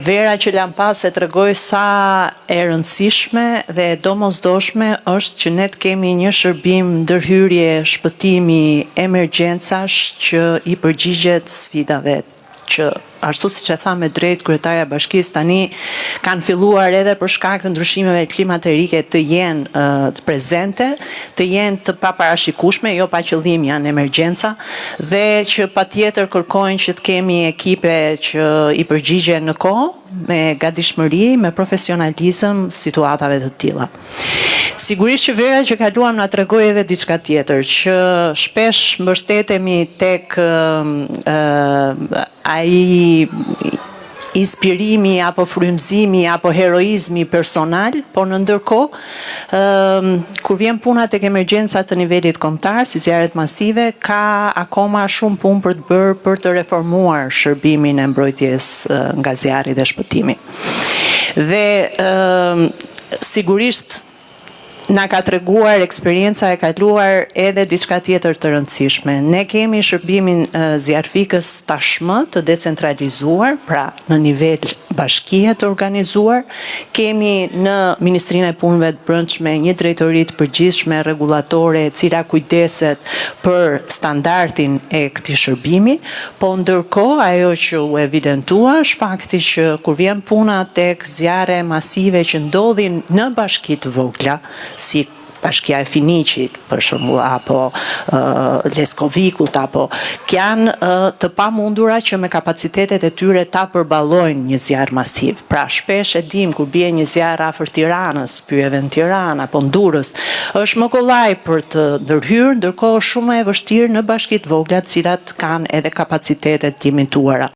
Vera që lam pas e tregoj sa e rëndësishme dhe e domosdoshme është që ne të kemi një shërbim ndërhyrje shpëtimi emergjencash që i përgjigjet sfidave që ashtu siç e tha me drejt kryetarja e bashkisë, tani kanë filluar edhe për shkak të ndryshimeve klimatike të jenë të prezente, të jenë të paparashikueshme, jo pa qëllim janë emergjenca, dhe që patjetër kërkojnë që të kemi ekipe që i përgjigjen në kohë, me gatishmëri, me profesionalizëm situatave të tilla. Sigurisht që Vera që kaluam na tregoi edhe diçka tjetër, që shpesh mbështetemi tek ai inspirimi apo frymëzimi apo heroizmi personal, por në ndërkohë kur vjen puna tek emergjencat të nivelit kombëtar, si zjarret masive, ka akoma shumë punë për të bërë për të reformuar shërbimin e mbrojtjes nga zjarri dhe shpëtimi. Dhe sigurisht na ka treguar eksperienca e kaluar edhe diçka tjetër të rëndësishme. Ne kemi shërbimin zjarfikës tashmë të decentralizuar, pra në nivel bashkie të organizuar, kemi në Ministrinë e Punëve të Brendshme një drejtori të përgjithshme rregullatore e cila kujdeset për standardin e këtij shërbimi, po ndërkohë ajo që u evidentua është fakti që kur vjen puna tek zjarre masive që ndodhin në bashki të vogla, si Bashkia e Finiqit, për shembull, apo Leskovikut, apo janë të pamundura që me kapacitetet e tyre ta përballojnë një zjarr masiv. Pra shpesh e dim kur bie një zjarr afër Tiranës, pyeve në Tiranë apo në Durrës, është më kollaj për të ndërhyrë, ndërkohë shumë e vështirë në bashki të vogla, të cilat kanë edhe kapacitetet limituara.